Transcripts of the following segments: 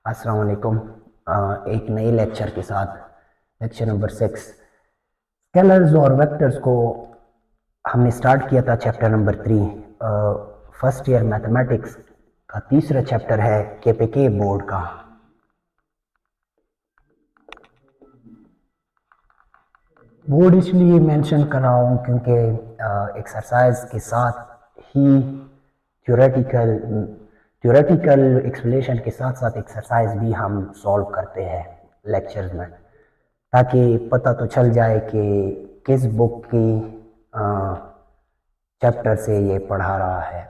अस्सलाम वालेकुम। एक नए लेक्चर के साथ लेक्चर नंबर 6 स्केलर्स और वेक्टर्स को हमने स्टार्ट किया था chapter number 3 first year mathematics का तीसरा चैप्टर है केपीके बोर्ड का। बोर्ड इसलिए मेंशन कर रहा हूँ क्योंकि एक्सरसाइज के साथ ही थ्योरेटिकल थ्योरेटिकल एक्सप्लेनेशन के साथ साथ एक्सरसाइज भी हम सॉल्व करते हैं लेक्चर्स में, ताकि पता तो चल जाए कि किस बुक की चैप्टर से ये पढ़ा रहा है।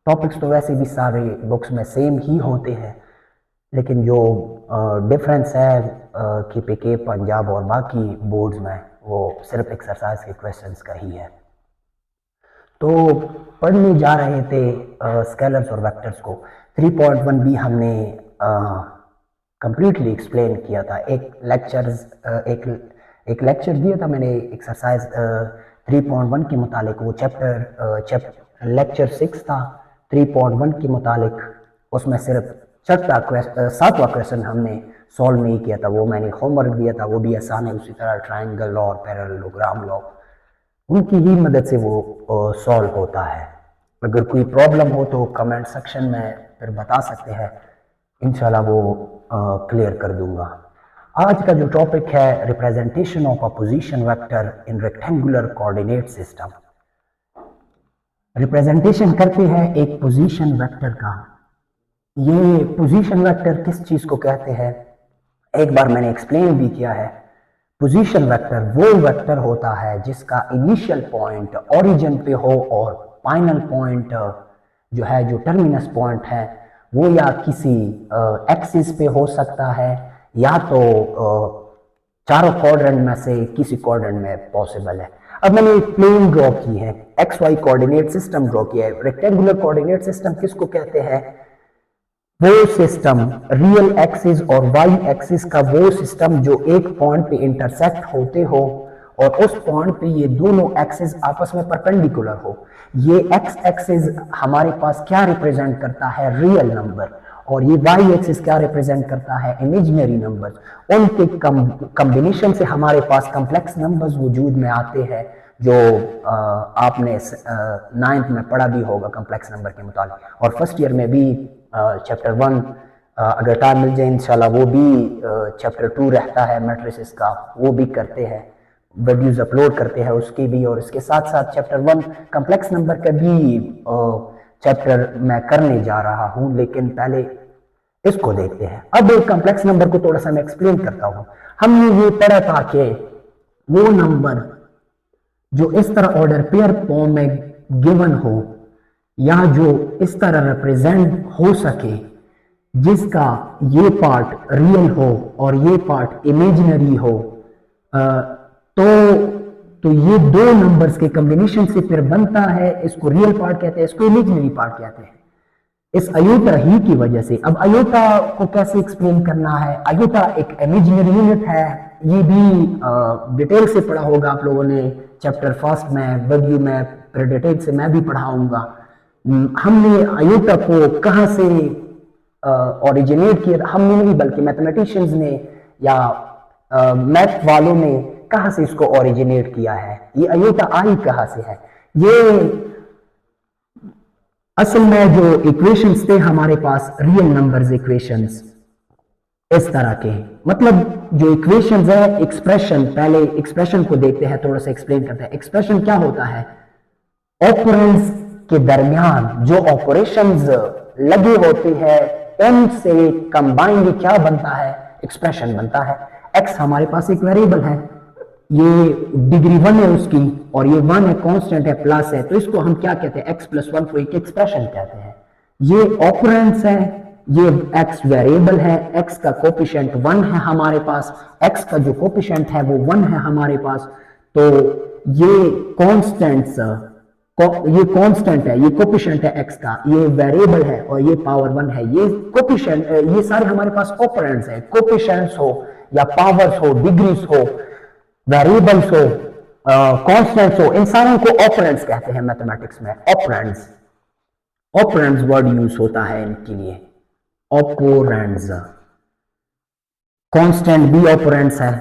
टॉपिक्स तो वैसे भी सारे बुक्स में सेम ही होते हैं, लेकिन जो डिफरेंस है केपीके पंजाब और बाकी बोर्ड्स में वो सिर्फ एक्सरसाइज के क्वेश्चंस का ही है। तो पढ़ने जा रहे थे स्केलर्स और वेक्टर्स को। 3.1 भी हमने कंप्लीटली एक्सप्लेन किया था। एक लेक्चर दिया था मैंने एक्सरसाइज 3.1 के मुतालिक। वो चैप्टर लेक्चर 6 था 3.1 के मुतालिक। उसमें सिर्फ सातवां क्वेश्चन हमने सॉल्व नहीं किया था, वो मैंने होमवर्क दिया था, वो भी आसान है। उसी तरह ट्राइंगल लॉ और पैरेललोग्राम लॉ, उनकी ही मदद से वो सॉल्व होता है। अगर कोई प्रॉब्लम हो तो कमेंट सेक्शन में फिर बता सकते हैं, इंशाल्लाह वो क्लियर कर दूंगा। आज का जो टॉपिक है representation of a position vector in rectangular coordinate system. Representation करते हैं एक पोजीशन वेक्टर का। ये पोजीशन वेक्टर किस चीज को कहते हैं एक बार मैंने एक्सप्लेन भी किया है। पोजीशन वेक्टर वो वेक्टर होता है जिसका इनिशियल पॉइंट ओरिजिन पे हो और फाइनल पॉइंट जो है, जो टर्मिनस पॉइंट है, वो या किसी एक्सिस पे हो सकता है या तो चारों क्वाड्रेंट में से किसी क्वाड्रेंट में पॉसिबल है। अब मैंने एक प्लेन ड्रॉ की है, X Y coordinate system draw किया है। रेक्टेंगुलर कोऑर्डिनेट सिस्टम किसको कहते हैं? वो सिस्टम रियल एक्सिस और वाई एक्सिस का वो सिस्टम जो एक पॉइंट पे इंटरसेक्ट होते हो और उस पॉइंट पे ये दोनों एक्सिस आपस में परपेंडिकुलर हो। ये एक्स एक्सिस हमारे पास क्या रिप्रेजेंट करता है? Real number. और ये वाई एक्सिस क्या रिप्रेजेंट करता है? Imaginary number. उनके कॉम्बिनेशन से हमारे पास कॉम्प्लेक्स नंबर्स वजूद में आते हैं, जो आपने 9th में पढ़ा भी होगा कॉम्प्लेक्स नंबर के मुताबिक। और फर्स्ट ईयर में भी चैप्टर 1 अगर टाइम मिल जाए इंशाल्लाह वो भी चैप्टर 2 रहता है मैट्रिसेस का, वो भी करते हैं, वीडियोस अपलोड करते हैं उसके भी। और इसके साथ साथ चैप्टर 1 कॉम्प्लेक्स नंबर का भी चैप्टर मैं करने जा रहा हूं, लेकिन पहले इसको देखते हैं। अब कॉम्प्लेक्स नंबर को थोड़ा सा मैं एक्सप्लेन करता हूं। हमने ये पढ़ा था कि वो नंबर जो इस तरह ऑर्डर पेयर फॉर्म में गिवन हो या जो इस तरह रिप्रेजेंट हो सके, जिसका ये पार्ट रियल हो और ये पार्ट इमेजिनरी हो, तो ये दो नंबर्स के कॉम्बिनेशन से फिर बनता है। इसको रियल पार्ट कहते हैं, इसको इमेजिनरी पार्ट कहते हैं, इस अयोटा ही की वजह से। अब अयोटा को कैसे एक्सप्लेन करना है? अयोटा एक इमेजिनरी यूनिट है, ये भी डिटेल से पढ़ा होगा आप लोगों ने चैप्टर फर्स्ट में, वीडियो में, फिर डिटेल से मैं भी पढ़ाऊंगा। हमने अयोटा को कहां से ओरिजिनेट किया? हमने नहीं बल्कि मैथमेटिशियंस ने या मैथ वालों ने कहां से इसको ओरिजिनेट किया है? ये अयोटा आई कहां से है? ये असल में जो इक्वेशंस थे हमारे पास, रियल नंबर्स इक्वेशंस इस तरह के, मतलब जो इक्वेशंस है, एक्सप्रेशन, पहले एक्सप्रेशन को देखते हैं, थोड़ा सा एक्सप्लेन करते हैं। एक्सप्रेशन क्या होता है? ऑपरेंड्स के दरमियान जो ऑपरेशंस लगे होते हैं उनसे कंबाइंड क्या बनता है? एक्सप्रेशन बनता है। एक्स हमारे पास एक वेरिएबल है, ये डिग्री 1 है उसकी, और ये 1 है, कांस्टेंट है, प्लस है, तो इसको हम क्या कहते हैं? x + 1 को एक एक्सप्रेशन कहते हैं। ये ऑपरेंड्स है, ये x वेरिएबल है, x का कोफिशिएंट 1 है हमारे पास, x का जो कोफिशिएंट है वो 1 है हमारे पास। तो ये कांस्टेंट्स, ये कांस्टेंट है, ये कोफिशिएंट है x का, ये वेरिएबल है और ये पावर 1 है। ये कोफिशिएंट, ये सारे हमारे पास ऑपरेंड्स है। कोफिशिएंट्स हो या पावर्स हो, डिग्रीज हो, वेरिएबल्स हो, कांस्टेंट्स हो, इन सारों को ऑपरेंड्स कहते हैं मैथमेटिक्स में। ऑपरेंड्स, ऑपरेंड्स वर्ड यूज होता है इनके लिए, ऑपरेंड्स। कांस्टेंट बी ऑपरेंड्स है,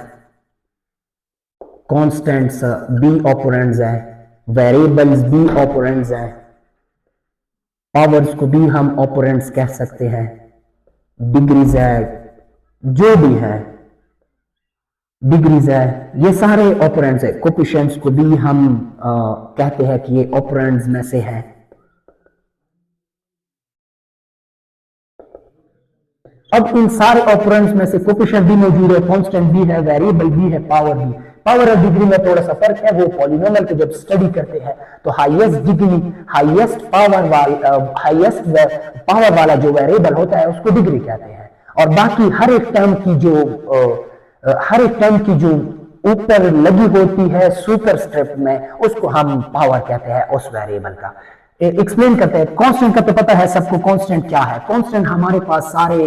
कांस्टेंट्स बी ऑपरेंड्स है, वेरिएबल्स बी ऑपरेंड्स है, पावर्स को भी हम ऑपरेंड्स कह सकते हैं, डिग्रीज है, जो भी है डिग्रीज है, ये सारे ऑपरेंड्स है। कोफिशिएंट्स को भी हम कहते हैं कि ये ऑपरेंड्स में से है। अब इन सारे ऑपरेंड्स में से कोफिशिएंट भी मौजूद है, कांस्टेंट भी है, वेरिएबल भी है, पावर भी। पावर और डिग्री में थोड़ा सा फर्क है, वो पॉलिनोमियल को जब स्टडी करते हैं तो हाईएस्ट डिग्री, हाईएस्ट पावर वाला जो वेरिएबल होता है उसको डिग्री कहते हैं, और बाकी हर एक टर्म की जो ऊपर लगी होती है सुपरस्क्रिप्ट में, उसको हम पावर कहते हैं उस वेरिएबल का। एक्सप्लेन करते हैं। कांस्टेंट का तो पता है सबको, कांस्टेंट क्या है। कांस्टेंट हमारे पास सारे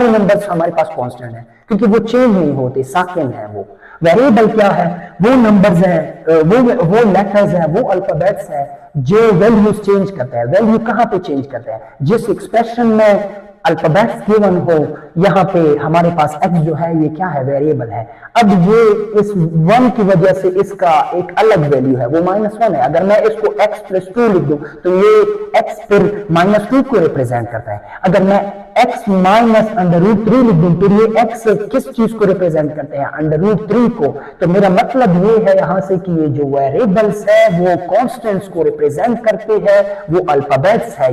नंबर्स हमारे पास कांस्टेंट है, क्योंकि वो चेंज नहीं होते, साकिन है वो। वेरिएबल क्या है? वो नंबर्स है, वो लेटर्स है, वो अल्फाबेट्स है जो वैल्यूज चेंज करते हैं। वैल्यू कहां पे चेंज करते हैं? जिस एक्सप्रेशन में अल्फाबेट्स गिवन हो, यहाँ पे हमारे पास x जो है ये क्या है? वेरिएबल है। अब ये इस 1 की वजह से इसका एक अलग वैल्यू है, वो -1 है। अगर मैं इसको x + 2 लिख दूं तो ये x फिर -2 को रिप्रेजेंट करता है। अगर मैं x - √3 लिख दूं तो ये x किस चीज को रिप्रेजेंट करते हैं? √3 को। तो मेरा मतलब ये है यहां से कि ये जो वेरिएबल्स है वो कॉन्स्टेंट्स को रिप्रेजेंट करते हैं, वो अल्फाबेट्स है।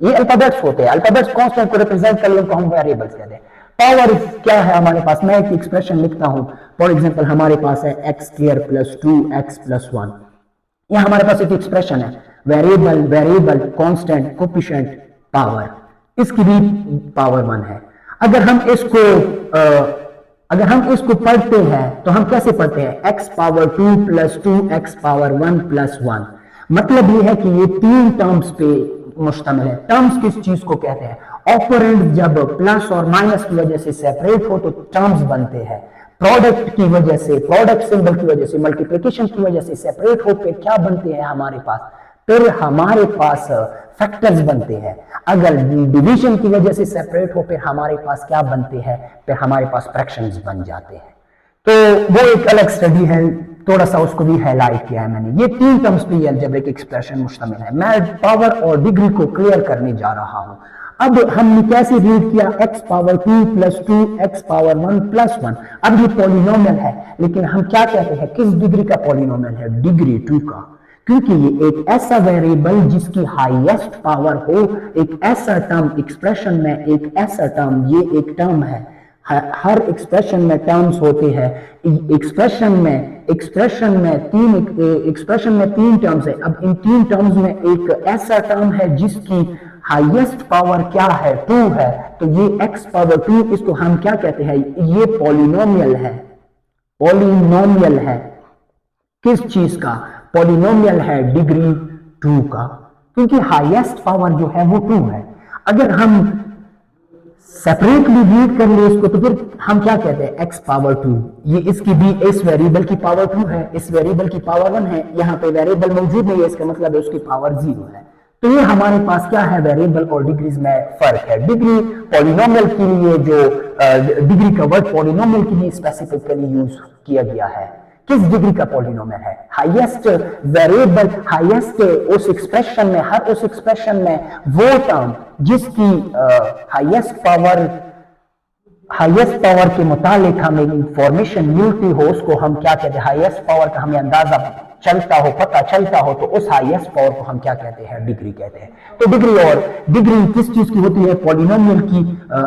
ये अल्फाबेट्स होते हैं, अल्फाबेट्स कांस्टेंट को रिप्रेजेंट कर ले उनको हम वेरिएबल्स कहते हैं। पावर क्या है हमारे पास? मैं एक एक्सप्रेशन लिखता हूं, फॉर एग्जांपल हमारे पास है x² + 2x + 1। ये हमारे पास एक एक्सप्रेशन है, वेरिएबल कांस्टेंट कोफिशिएंट पावर, इसकी भी पावर 1 है। अगर हम इसको पढ़ते हैं तो हम कैसे पढ़ते हैं? x⁻2 + 2x⁻1 + 1। मतलब ये है कि ये 3 टर्म्स पे मुश्तमिल है। टर्म्स किस चीज को कहते हैं? ऑपरेंड जब प्लस और माइनस की वजह से सेपरेट हो तो टर्म्स बनते हैं। प्रोडक्ट की वजह से, प्रोडक्ट सिंबल की वजह से, मल्टीप्लिकेशन की वजह से सेपरेट होकर क्या बनते हैं हमारे पास? फिर हमारे पास फैक्टर्स बनते हैं। अगर डिवीजन की वजह से सेपरेट हो फिर हमारे पास क्या बनते हैं? फिर हमारे पास फ्रैक्शंस बन जाते हैं। तो वो एक अलग स्टडी है, थोड़ा सा उसको भी हाईलाइट किया है मैंने। ये 3 टर्म्स पे अलजेब्रिक एक्सप्रेशन मुश्तमिल है। मैं पावर और डिग्री को क्लियर करने जा रहा हूं। अब हमने कैसे रीड किया? x⁻2 + 2x⁻1 + 1। अब ये पॉलिनोमियल है, लेकिन हम क्या कहते हैं? किस डिग्री का पॉलिनोमियल है? डिग्री 2 का, क्योंकि ये एक ऐसा वेरिएबल जिसकी हाईएस्ट पावर हो, एक ऐसा टर्म एक्सप्रेशन में, एक ऐसा टर्म, ये एक टर्म है। हर एक्सप्रेशन में टर्म्स होते हैं। एक्सप्रेशन में 3 टर्म्स है। अब इन 3 टर्म्स में एक ऐसा टर्म है जिसकी हाईएस्ट पावर क्या है? 2 है। तो ये x⁻2, इसको हम क्या कहते हैं? ये पॉलिनोमियल है। पॉलिनोमियल है किस चीज का? पॉलिनोमियल है डिग्री 2 का, क्योंकि हाईएस्ट पावर जो है वो 2 है। अगर हम सेपरेटली रीड कर ले इसको तो फिर हम क्या कहते हैं? x⁻2। ये इसकी भी, इस वेरिएबल की पावर 2 है, इस वेरिएबल की पावर 1 है। यहाँ पे वेरिएबल मौजूद नहीं है, इसका मतलब है उसकी पावर 0 है। तो ये हमारे पास क्या है? वेरिएबल और डिग्रीज में फर्क है। डिग्री पॉलिनोमियल के लिए, जो डिग्री का वर्ड पॉलिनोमियल के लिए स्पेसिफिकली यूज किया गया है। किस डिग्री का पॉलिनोमियल है? हाईएस्ट वेरिएबल, हाईएस्ट उस एक्सप्रेशन में, हर उस एक्सप्रेशन में वो टर्म जिसकी हाईएस्ट पावर के मुतालिक हमें इंफॉर्मेशन मिलती हो, उसको हम क्या कहते हैं? हाईएस्ट पावर का हमें अंदाजा चलता हो, पता चलता हो, तो उस हाईएस्ट पावर को हम क्या कहते हैं? डिग्री कहते हैं। तो डिग्री किस चीज की होती है? पॉलिनोमियल की।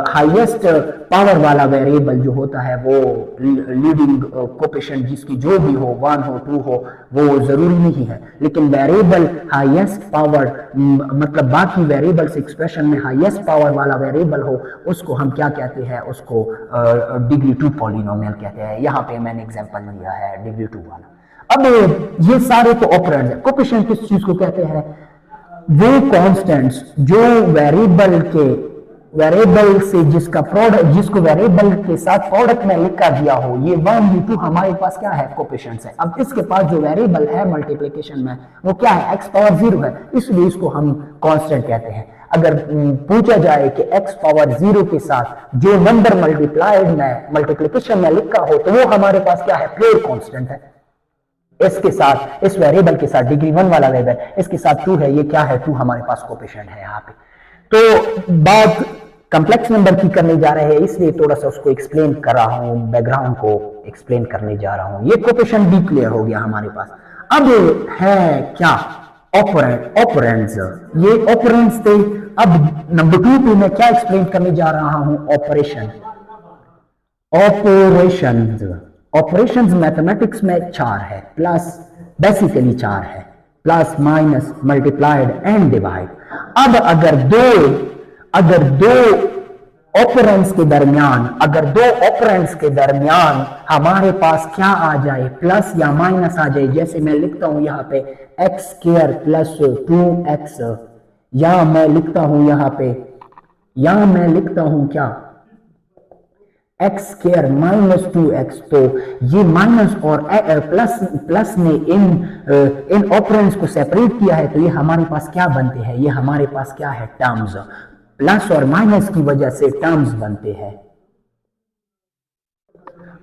हाईएस्ट पावर वाला वेरिएबल जो होता है वो लीडिंग कोफिशिएंट जिसकी जो भी हो, 1 हो, 2 हो, वो जरूरी नहीं है। लेकिन वेरिएबल हाईएस्ट पावर, मतलब बाकी वेरिएबल्स एक्सप्रेशन में हाईएस्ट पावर वाला वेरिएबल हो, उसको हम क्या कहते हैं? उसको डिग्री 2 पॉलिनोमियल कहते हैं। यहाँ पे मैंने एग्जांपल लिया है डिग्री 2 वाला। अब ये सारे तो ऑपरेंड्स हैं। कोफिशिएंट किस चीज को कहते हैं? वो कांस्टेंट्स जो वेरिएबल के वेरिएबल से जिसका प्रोडक्ट, जिसको वेरिएबल के साथ प्रोडक्ट में लिखा दिया हो, ये 1 ये 2 हमारे पास क्या है, कोफिशिएंट्स है। अब इसके पास जो वेरिएबल है मल्टीप्लिकेशन में वो क्या है, x पावर 0 है, इसलिए इसको हम कांस्टेंट कहते हैं। अगर पूछा जाए कि x पावर 0 के साथ जो नंबर मल्टीप्लाइड में मल्टीप्लिकेशन में लिखा हो तो वो हमारे पास क्या है, प्योर कांस्टेंट है। इसके साथ, इस वेरिएबल के साथ डिग्री 1 वाला वेरिएबल, इसके साथ 2 है, ये क्या है, 2 हमारे पास कोफिशिएंट है यहाँ पे। तो बात कॉम्प्लेक्स नंबर की करने जा रहे हैं, इसलिए थोड़ा सा उसको एक्सप्लेन कर रहा हूं, बैकग्राउंड को एक्सप्लेन करने जा रहा हूं। ये कोफिशिएंट भी क्लियर हो गया हमारे पास। अब है क्या, ऑपरेंड्स। ये ऑपरेंड्स थे। अब नंबर 2 पे मैं क्या एक्सप्लेन करने जा रहा हूं, ऑपरेशंस मैथमेटिक्स में 4 है, प्लस बेसिकली 4 है, plus minus multiplied and divide. अब अगर दो ऑपरेंड्स के दरमियान हमारे पास क्या आ जाए, प्लस या माइनस आ जाए, जैसे मैं लिखता हूं यहाँ पे एक्स स्क्वायर प्लस 2x, या मैं लिखता हूं यहाँ पे, या मैं लिखता हूं क्या, एक्स स्क्वायर माइनस 2x, तो ये माइनस और प्लस ने इन ऑपरेंड्स को सेपरेट किया है, तो ये हमारे पास क्या बनते हैं, ये हमारे पास क्या है, टर्म्स। प्लस और माइनस की वजह से टर्म्स बनते हैं।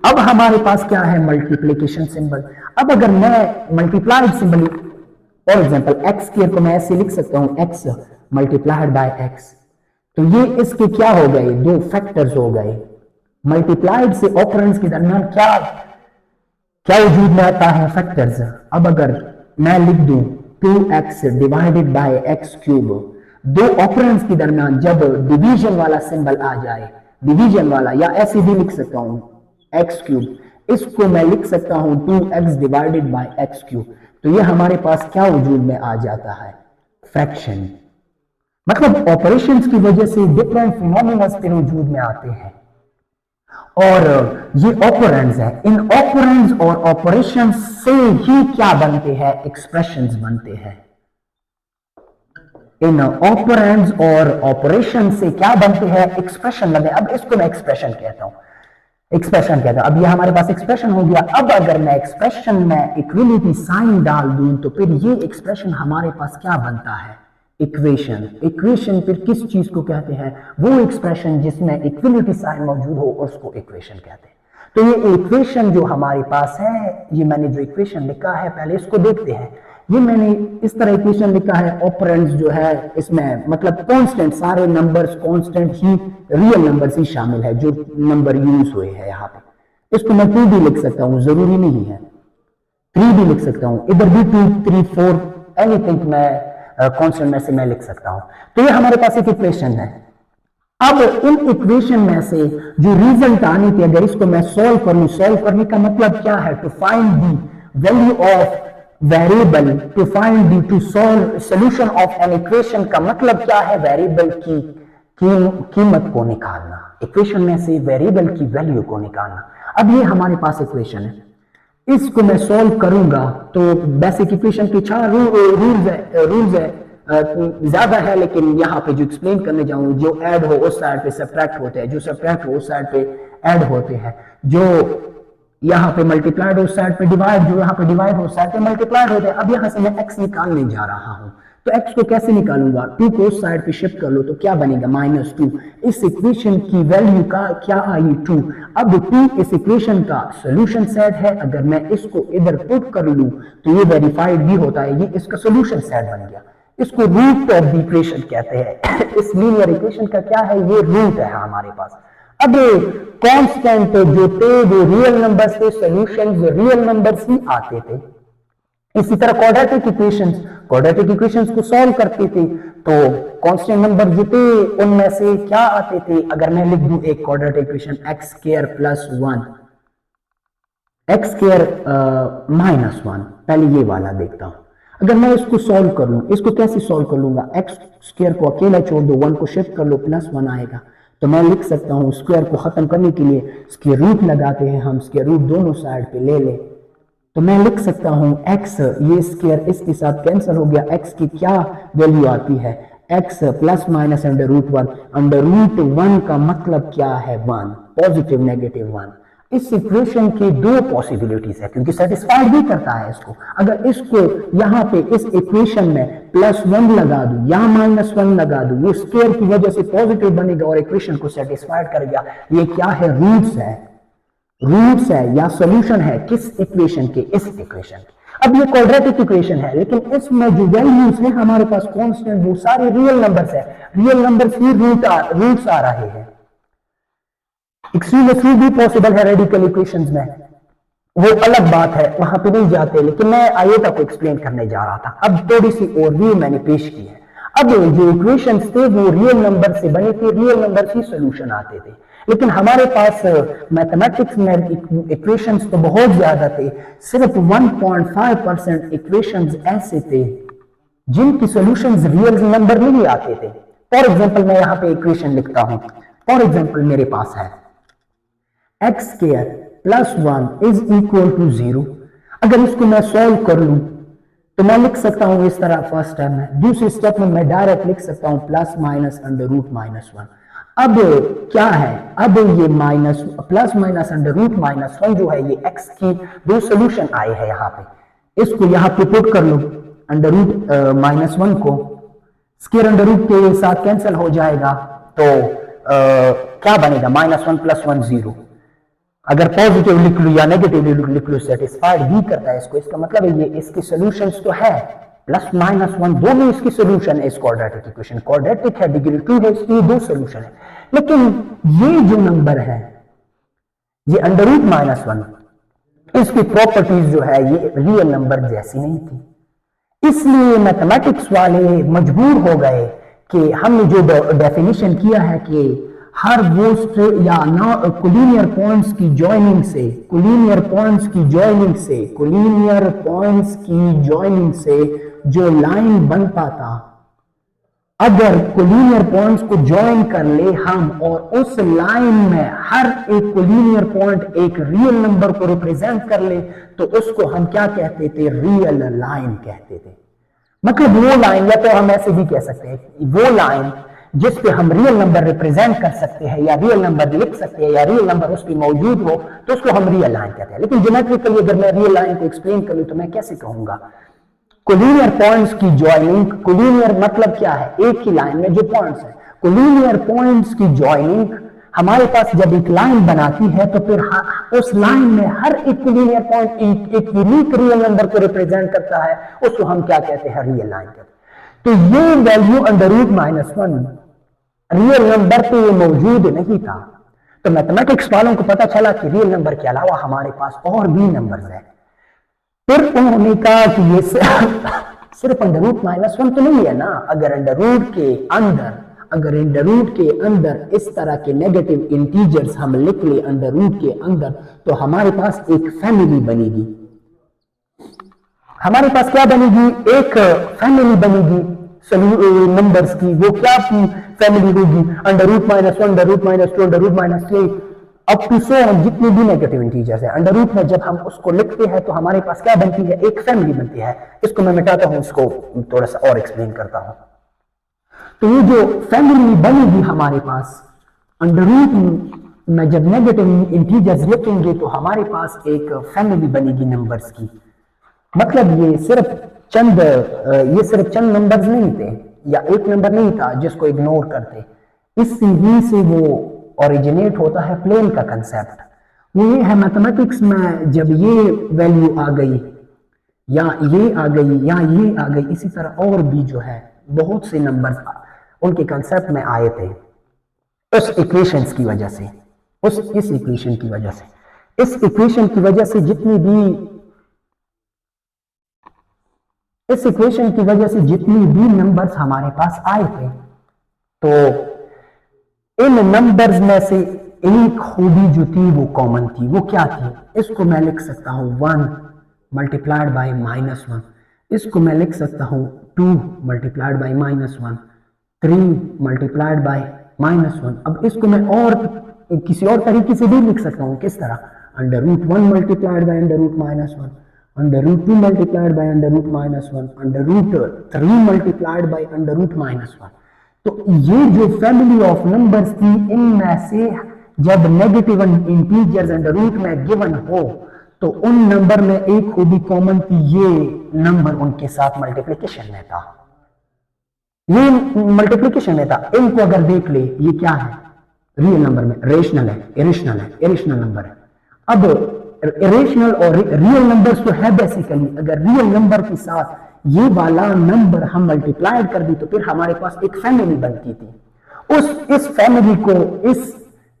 अब हमारे पास क्या है, मल्टीप्लिकेशन सिंबल। अब अगर मैं multiplied symbol, for example x square को मैं ऐसे लिख सकता हूं, एक्स मल्टीप्लाइड बाय एक्स, तो ये इसके क्या हो गए, 2 फैक्टर्स हो गए। मल्टीप्लाइड से ऑपरेंड्स के दरमियान क्या वजूद में आता है, फैक्टर्स। अब अगर मैं लिख दूं 2x divided by x cube, 2 operands के दरमियान जब डिवीजन वाला सिंबल आ जाए, डिवीजन वाला, या ऐसे भी लिख सकता हूं एक्स क्यूब, इसको मैं लिख सकता हूं 2x divided by x cube, तो ये हमारे पास क्या वजूद में आ जाता है, फ्रैक्शन। मतलब ऑपरेशंस की वजह से डिफरेंट फिनोमिना फिर वजूद में आते हैं, और ये ऑपरेंड्स है। इन ऑपरेंड्स और ऑपरेशंस से ही क्या बनते हैं, एक्सप्रेशंस बनते हैं। इन ऑपरेंड्स और ऑपरेशन से क्या बनते हैं, एक्सप्रेशन बनते हैं। अब इसको मैं एक्सप्रेशन कहता हूं, अब ये हमारे पास एक्सप्रेशन हो गया। अब अगर मैं एक्सप्रेशन में इक्विलिटी साइन डाल दूं तो फिर ये एक्सप्रेशन हमारे पास क्या बनता है, इक्वेशन फिर किस चीज को कहते हैं, वो एक्सप्रेशन जिसमें इक्विलिटी साइन मौजूद हो और उसको इक्वेशन कहते हैं। तो ये इक्वेशन जो हमारे पास है, ये मैंने जो इक्वेशन लिखा है पहले इसको देखते हैं। ये मैंने इस तरह इक्वेशन लिखा है, ऑपरेंड्स जो है इसमें मतलब कांस्टेंट, सारे नंबर्स कांस्टेंट ही, रियल नंबर्स ही शामिल है जो नंबर यूज हुए हैं यहाँ पे। इसको मैं 2 भी लिख सकता हूँ, जरूरी नहीं है, 3 भी लिख सकता हूँ, इधर भी 2, 3, 4 एनीथिंग मैं कांस्टेंट में से मैं लिख सकता हूं। तो ये हमारे पास एक इक्वेशन है। अब इन इक्वेशन में से जो रिजल्ट आनी थी, अगर इसको मैं सॉल्व करूं, सॉल्व करने का मतलब क्या है, to find the value of variable, to solve solution of an equation का मतलब क्या है, वेरिएबल की कीमत को निकालना, इक्वेशन में से वेरिएबल की वैल्यू को निकालना। अब ये हमारे पास इक्वेशन है, इसको मैं सॉल्व करूंगा तो बेसिक इक्वेशन के 4 रूल्स है, ज्यादा है, लेकिन यहाँ पे जो एक्सप्लेन करने जाऊं, जो ऐड हो उस साइड पे सब्ट्रैक्ट होते हैं, जो सब्ट्रैक्ट हो उस साइड पे ऐड होते हैं, जो यहाँ पे मल्टीप्लाइड हो उस साइड पे डिवाइड, जो यहाँ पे डिवाइड हो उस साइड पे मल्टीप्लाइड होते हैं। अब यहाँ से मैं x निकालने जा रहा हूं, तो x को कैसे निकालूंगा, 2 को उस साइड पे शिफ्ट कर लो तो क्या बनेगा, -2। इस इक्वेशन की वैल्यू का क्या आई, 2। अब 2 इस इक्वेशन का सॉल्यूशन सेट है, अगर मैं इसको इधर पुट कर लूं तो ये वेरीफाइड भी होता है, ये इसका सॉल्यूशन सेट बन गया। इसको रूट ऑफ द इक्वेशन कहते हैं। इस लीनियर इक्वेशन का क्या है, ये रूट है हमारे पास। अब कांस्टेंट जो थे वो रियल नंबर्स थे, सॉल्यूशंस रियल नंबर्स ही आते थे। इसी तरह क्वाड्रेटिक इक्वेशंस को सॉल्व करते थे तो कांस्टेंट नंबर जो थे उनमें से क्या आते थे, अगर मैं लिख दूं एक quadratic equation x square plus 1, x square -1, पहले ये वाला देखता हूं। अगर मैं इसको सॉल्व कर लूं, इसको कैसे सॉल्व कर लूंगा, x स्क्वायर को अकेला छोड़ दो, 1 को शिफ्ट कर लो, +1 आएगा। तो मैं लिख सकता हूं स्क्वायर को खत्म करने के लिए स्क्वायर रूट लगाते हैं हम, स्क्वायर रूट दोनों साइड पे ले ले, तो मैं लिख सकता हूं x, ये स्क्वायर इसके साथ कैंसिल हो गया, x की क्या वैल्यू आती है, x plus minus under root one. Under root one का मतलब क्या है? One, positive negative one. इस इक्वेशन की दो पॉसिबिलिटीज है, क्योंकि सेटिस्फाइड भी करता है इसको। अगर इसको यहां पे इस इक्वेशन में प्लस वन लगा दूं या माइनस वन लगा दूं, वो स्क्वायर की वजह से पॉजिटिव बनेगा और इक्वेशन को सेटिस्फाइड करेगा। ये क्या है? रूट्स है, रूट्स है या सॉल्यूशन है किस इक्वेशन के? इस इक्वेशन के। अब ये क्वाड्रेटिक इक्वेशन है, लेकिन इसमें जो वैल्यूज है हमारे पास कांस्टेंट, वो सारे रियल नंबर्स है। रियल नंबर्स ही रूट्स आ रहे हैं। एक्सट्रीम भी पॉसिबल है रेडिकल इक्वेशंस में, वो अलग बात है, वहां पे नहीं जाते, लेकिन मैं आयोटा को एक्सप्लेन करने जा रहा था। अब थोड़ी सी ओवरव्यू मैंने पेश की है। अब जो इक्वेशंस थे वो रियल नंबर से बने थे, रियल नंबर ही सॉल्यूशन आते थे। लेकिन हमारे पास मैथमेटिक्स में इक्वेशंस तो बहुत ज्यादा थे, सिर्फ 1.5% इक्वेशंस ऐसे थे जिनकी सॉल्यूशंस रियल नंबर नहीं आते थे। फॉर एग्जांपल मैं यहां पे इक्वेशन लिखता हूं। फॉर एग्जांपल मेरे पास है X square plus one is equal to 0। अगर इसको मैं सॉल्व कर लूं तो मैं लिख सकता हूं इस तरह फर्स्ट स्टेप में। दूसरे स्टेप में मैं डायरेक्ट लिख सकता हूं plus minus under root minus one. अब क्या है? अब ये minus plus minus under root minus one जो है, ये एक्स की दो सोल्यूशन आए हैं यहाँ पे। इसको यहाँ पे पुट कर लो, अंडर रूट माइनस वन को स्क्वायर अंडर रूट के साथ कैंसिल हो जाएगा, तो क्या बनेगा? Minus one plus one 0। अगर पॉजिटिव लिख लो या नेगेटिव लिख लो, सेटिस्फाइड भी करता है इसको। इसका मतलब है ये इसके सॉल्यूशंस तो है, प्लस माइनस वन दोनों इसकी सॉल्यूशन है। इस क्वाड्रेटिक इक्वेशन क्वाड्रेटिक है, डिग्री 2 है, इसकी दो सॉल्यूशन है। लेकिन ये जो नंबर है, ये अंडर रूट माइनस वन, इसकी प्रॉपर्टीज जो है ये रियल नंबर जैसी नहीं थी। इसलिए मैथमेटिक्स वाले मजबूर हो गए कि हमने जो डेफिनेशन किया है कि हर वो या ना कोलिनियर पॉइंट्स की जॉइनिंग से, कोलिनियर पॉइंट्स की जॉइनिंग से, कोलिनियर पॉइंट्स की जॉइनिंग से जो लाइन बन पाता, अगर कोलिनियर पॉइंट्स को ज्वाइन कर ले हम और उस लाइन में हर एक कोलिनियर पॉइंट एक रियल नंबर को रिप्रेजेंट कर ले, तो उसको हम क्या कहते थे? रियल लाइन कहते थे। मतलब वो लाइन, या तो हम ऐसे भी कह सकते हैं, वो लाइन जिस पे हम रियल नंबर रिप्रेजेंट कर सकते हैं या रियल नंबर लिख सकते हैं या रियल नंबर उस पे मौजूद हो, तो उसको हम रियल लाइन कहते हैं। लेकिन ज्योमेट्रिकली अगर मैं रियल लाइन को एक्सप्लेन करूं तो मैं कैसे कहूंगा? कोलिनियर पॉइंट्स की जॉइनिंग, कोलिनियर मतलब क्या है? एक ही लाइन में जो पॉइंट्स है, कोलिनियर पॉइंट्स की जॉइनिंग हमारे पास जब एक लाइन बनाती है तो फिर उस लाइन में हर एक कोलिनियर पॉइंट एक यूनिक रियल नंबर को रिप्रेजेंट करता है, उसको हम क्या कहते हैं? रियल लाइन कहते हैं। तो ये value under root minus one real number पे मौजूद नहीं था। तो मैथमेटिक्स वालों को पता चला कि रियल नंबर के अलावा हमारे पास और भी नंबर्स हैं। फिर उन्होंने कहा कि ये सिर्फ अंडर रूट माइनस वन तो नहीं है ना। अगर अंडर रूट के अंदर इस तरह के नेगेटिव इंटीजर्स हम लिख ले अंडर रूट के अंदर, तो हमारे पास एक फैमिली बनेगी। हमारे पास क्या बनेगी? एक फैमिली बनेगी नंबर्स की। वो क्या फैमिली होगी? Under root minus one, under root minus two, under root minus three, up to so on, जितनी भी नेगेटिव इंटीजर्स है अंडर रूट में जब हम उसको लिखते हैं तो हमारे पास क्या बनती है? एक फैमिली बनती है। इसको मैं मिटाता हूं, इसको थोड़ा सा और एक्सप्लेन करता हूं। तो ये जो फैमिली बनेगी हमारे पास अंडर रूट में जब नेगेटिव इंटीजर्स लिखेंगे तो हमारे पास एक फैमिली बनेगी नंबर्स की। मतलब ये सिर्फ चंद नंबर्स नहीं थे या एक नंबर नहीं था जिसको इग्नोर करते। इस सीधी से वो ओरिजिनेट होता है प्लेन का कंसेप्ट। वो ये है मैथमेटिक्स में जब ये वैल्यू आ गई या ये आ गई या ये आ गई, इसी तरह और भी जो है बहुत से नंबर्स उनके कंसेप्ट में आए थे उस इक्वेशंस की वजह से, इस इक्वेशन की वजह से, इस इक्वेशन की वजह से जितनी भी नंबर्स हमारे पास आए थे, तो इन नंबर्स में से एक खूबी जो थी वो कॉमन थी। वो क्या थी? इसको मैं लिख सकता हूं 1 मल्टीप्लाइड बाई माइनस वन, इसको मैं लिख सकता हूं 2 multiplied by minus one, 3 multiplied by minus one. अब इसको मैं और किसी और तरीके से भी लिख सकता हूं। किस तरह? Under root 1 multiplied by under root minus one, under root 2 multiplied by under root minus one, under root 3 multiplied by under root minus one. तो ये जो फैमिली ऑफ नंबर्स थी, इनमें से जब नेगेटिव इंटीजर्स अंडर रूट में given हो तो उन नंबर में एक खूबी कॉमन थी, ये नंबर उनके साथ मल्टीप्लिकेशन में था, ये मल्टीप्लिकेशन में था। इनको अगर देख ले, ये क्या है, रियल नंबर में रेशनल है, इरेशनल है, इरेशनल नंबर है। अब इरेशनल और रियल नंबर्स तो है बेसिकली, अगर रियल नंबर के साथ ये वाला नंबर हम मल्टीप्लाइड कर दी तो फिर हमारे पास एक फैमिली बनती थी। इस फैमिली को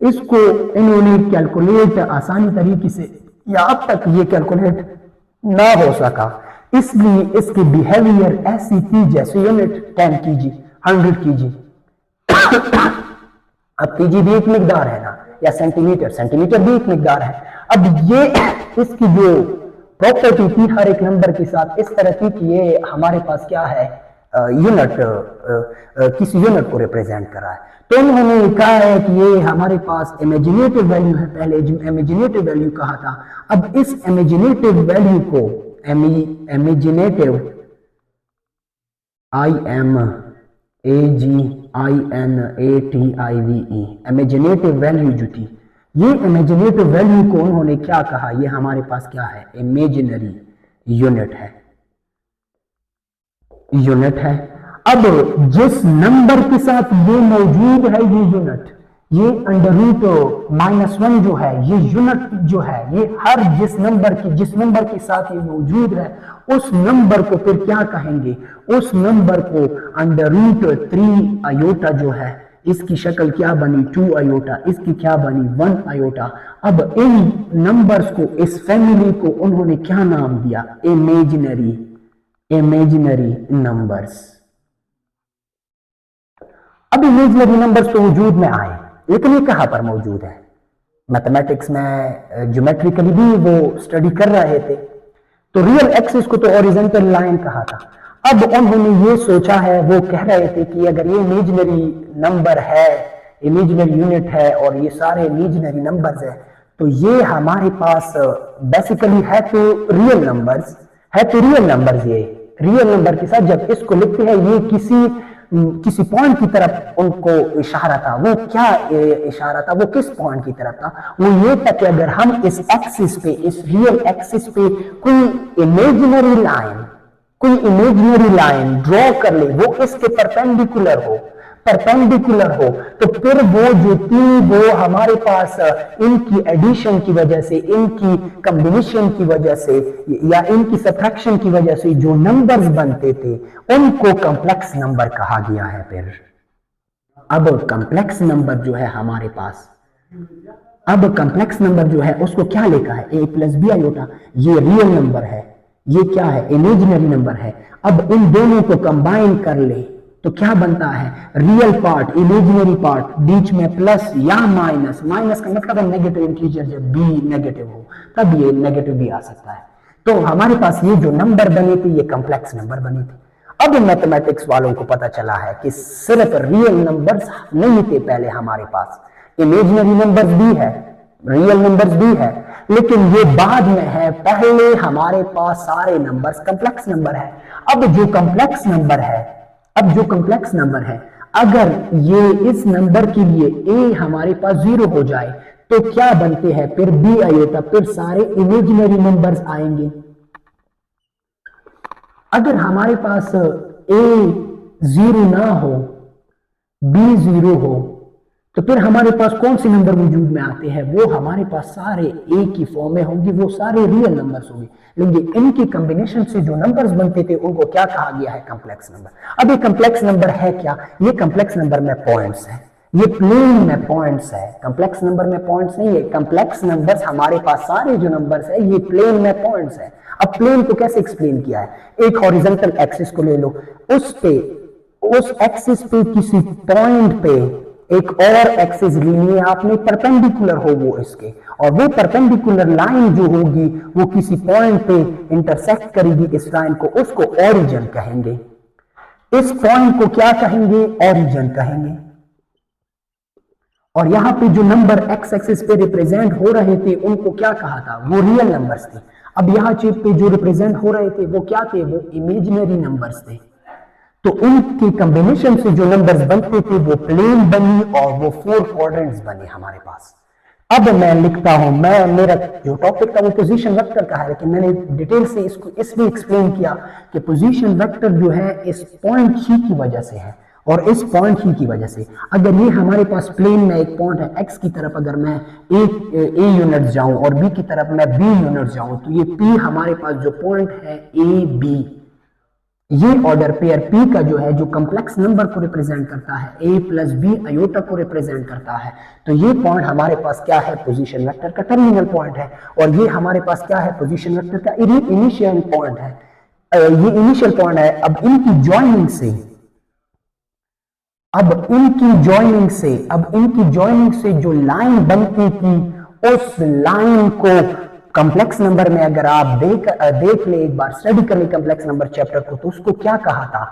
इसको इन्होंने कैलकुलेट आसानी तरीके से, या अब तक ये कैलकुलेट ना हो सका, इसलिए इसकी बिहेवियर ऐसी थी जैसे यूनिट 10 कीजिए, 100 कीजिए। अब कीजिए भी एक मिकदार है ना, या सेंटीमीटर भी एक मिकदार है। अब ये इसकी जो प्रॉपर्टी थी हर एक नंबर के साथ इस तरह थी कि ये हमारे पास क्या है, यूनिट, किसी यूनिट को रिप्रेजेंट कर रहा है। तो उन्होंने कहा है कि ये हमारे पास इमेजिनेटिव वैल्यू है, पहले इमेजिनेटिव वैल्यू कहा था। अब इस इमेजिनेटिव वैल्यू को इमेजिनेटिव इमेजिनेटिव वैल्यू जो थी, ये इमेजिनेटिव वैल्यू को उन्होंने क्या कहा, ये हमारे पास क्या है, इमेजिनरी यूनिट है, यूनिट है। अब जिस नंबर के साथ ये मौजूद है, ये यूनिट, ये अंडर रूट -1 जो है, ये यूनिट जो है, ये हर जिस नंबर के साथ ये मौजूद है उस नंबर को फिर क्या कहेंगे, उस नंबर को अंडर रूट 3 आयोटा जो है, इसकी शक्ल क्या बनी 2 आयोटा, इसकी क्या बनी 1 आयोटा। अब इन नंबर्स को, इस फैमिली को उन्होंने क्या नाम दिया, इमेजिनरी नंबर्स। अब इमेजिनरी नंबर्स तो वजूद में आए, लेकिन ये कहां पर मौजूद है, मैथमेटिक्स में ज्योमेट्रिकली भी वो स्टडी कर रहे थे। तो रियल एक्सिस को तो हॉरिजॉन्टल लाइन कहा था। अब उन्होंने ये सोचा है, वो कह रहे थे कि अगर ये इमेजिनरी नंबर है, इमेजिनरी यूनिट है और ये सारे इमेजिनरी नंबर्स है, तो ये हमारे पास बेसिकली है तो रियल नंबर्स, ये रियल नंबर के साथ जब इसको लिखते हैं, ये किसी पॉइंट की तरफ उनको इशारा था। वो क्या इशारा था, वो किस पॉइंट की तरफ था, वो ये था कि अगर हम इस एक्सिस पे, इस रियल एक्सिस पे कोई इमेजिनरी लाइन ड्रॉ कर ले, वो इसके परपेंडिकुलर हो, तो फिर वो जो थी वो हमारे पास इनकी एडिशन की वजह से, इनकी कॉम्बिनेशन की वजह से या इनकी सब्ट्रैक्शन की वजह से जो नंबर्स बनते थे उनको कॉम्प्लेक्स नंबर कहा गया है। फिर अब कॉम्प्लेक्स नंबर जो है हमारे पास, अब कॉम्प्लेक्स नंबर जो है उसको क्या लिखा है, a + b आयोटा, ये रियल नंबर है, ये क्या है, इमेजिनरी नंबर है। अब इन दोनों को कंबाइन कर ले तो क्या बनता है, रियल पार्ट, इमेजिनरी पार्ट, बीच में प्लस या माइनस का मतलब है नेगेटिव इंटीजर, जब b नेगेटिव हो तब ये नेगेटिव भी आ सकता है। तो हमारे पास ये जो नंबर बने थे ये कॉम्प्लेक्स नंबर बने थे। अब मैथमेटिक्स वालों को पता चला है कि सिर्फ रियल नंबर्स नहीं थे पहले हमारे पास, इमेजिनरी नंबर्स भी है, रियल नंबर्स भी है, लेकिन ये बाद में है, पहले हमारे पास सारे नंबर्स कॉम्प्लेक्स नंबर है। अब जो कॉम्प्लेक्स नंबर है, अगर ये इस नंबर के लिए a हमारे पास 0 हो जाए तो क्या बनते हैं, फिर b आयोटा, फिर सारे इमेजिनरी नंबर्स आएंगे। अगर हमारे पास a 0 ना हो, b 0 हो, तो फिर हमारे पास कौन से नंबर वजूद में आते हैं, वो हमारे पास सारे a की फॉर्म में होंगे, वो सारे रियल नंबर्स होंगे, लेकिन इनकी कॉम्बिनेशन से जो नंबर्स बनते थे उनको क्या कहा गया है, कॉम्प्लेक्स नंबर। अब ये कॉम्प्लेक्स नंबर है क्या, ये कॉम्प्लेक्स नंबर में पॉइंट्स है, ये प्लेन में पॉइंट्स है, कॉम्प्लेक्स नंबर में पॉइंट्स नहीं है। कॉम्प्लेक्स नंबर्स हमारे पास सारे जो नंबर्स है ये प्लेन में पॉइंट्स है। अब प्लेन को कैसे एक्सप्लेन किया है, एक हॉरिजॉन्टल एक्सिस को ले लो, उस एक्सिस पे किसी पॉइंट पे एक और एक्सिस लेनी है आपने, परपेंडिकुलर हो वो इसके, और वो परपेंडिकुलर लाइन जो होगी वो किसी पॉइंट पे इंटरसेक्ट करेगी इस लाइन को, उसको ओरिजिन कहेंगे। इस पॉइंट को क्या कहेंगे, ओरिजिन कहेंगे। और यहां पे जो नंबर एक्स एक्सिस पे रिप्रेजेंट हो रहे थे उनको क्या कहा था, वो रियल नंबर्स थे। अब यहां चिप पे जो रिप्रेजेंट हो रहे थे वो क्या थे, वो इमेजिनरी नंबर्स थे। तो उनके कॉम्बिनेशन से जो नंबर्स बनते थे वो प्लेन बनी और वो 4 क्वाड्रेंट्स बने हमारे पास। अब मैं लिखता हूं, मैं मेरा जो टॉपिक था वो पोजीशन वेक्टर का है, लेकिन मैंने डिटेल से इसको इसलिए एक्सप्लेन किया कि पोजीशन वेक्टर जो है इस पॉइंट ही की वजह से है, और इस पॉइंट ही की वजह से अगर ये हमारे पास प्लेन में एक पॉइंट है एक्स की तरफ, अगर मैं ए यूनिट जाऊं और बी की तरफ मैं बी यूनिट जाऊं, तो ये पी हमारे पास जो पॉइंट है ए बी, ये ऑर्डर पेयर पी का जो है जो कॉम्प्लेक्स नंबर को रिप्रेजेंट करता है, ए प्लस बी आयोटा को रिप्रेजेंट करता है, तो ये पॉइंट हमारे पास क्या है, पोजीशन वेक्टर का टर्मिनल पॉइंट है, और ये हमारे पास क्या है, पोजीशन वेक्टर का इनिशियल पॉइंट है। ये इनिशियल पॉइंट है। अब इनकी ज्वाइनिंग से जो लाइन बनती थी, उस लाइन को कॉम्प्लेक्स नंबर में अगर आप देख ले एक बार, स्टडी कर ले कॉम्प्लेक्स नंबर चैप्टर को, तो उसको क्या कहा था,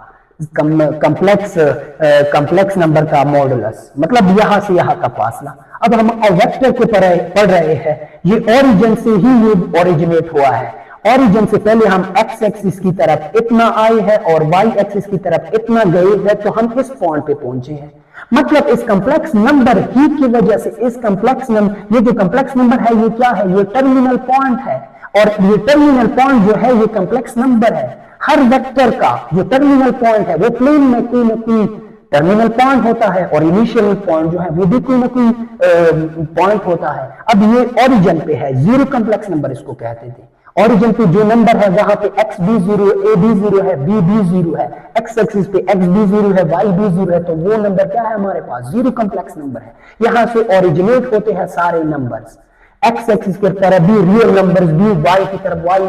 कॉम्प्लेक्स नंबर का मॉडुलस, मतलब यहां से यहां का फासला। अब हम वेक्टर को पढ़ रहे हैं, ये ओरिजिन से ही ये ओरिजिनेट हुआ है। ओरिजिन से पहले हम एक्स एक्सिस की तरफ इतना आए हैं और वाई एक्सिस की तरफ इतना गए हैं, तो हम इस पॉइंट पे पहुंचे हैं। मतलब इस कॉम्प्लेक्स नंबर ही की वजह से ये जो कॉम्प्लेक्स नंबर है, ये क्या है, ये टर्मिनल पॉइंट है, और ये टर्मिनल पॉइंट जो है ये कॉम्प्लेक्स नंबर है। हर वेक्टर का जो टर्मिनल पॉइंट है वो प्लेन में कोई ना कोई टर्मिनल पॉइंट होता है, और इनिशियल पॉइंट जो है वो भी कोई ना कोई पॉइंट होता है। अब ये ओरिजिन पे है, जीरो कॉम्प्लेक्स नंबर इसको कहते थे। ओरिजिन पे जो नंबर है वहां पे X be zero, A be zero है, बी बी जीरो है, एक्स एक्सिस पे एक्स बी जीरो है, वाई बी जीरो है, तो वो नंबर क्या है हमारे पास, जीरो कॉम्प्लेक्स नंबर है। यहां से ओरिजिनेट होते हैं सारे नंबर्स, एक्स एक्सिस की तरफ भी रियल नंबर्स भी, वाई की तरफ वाई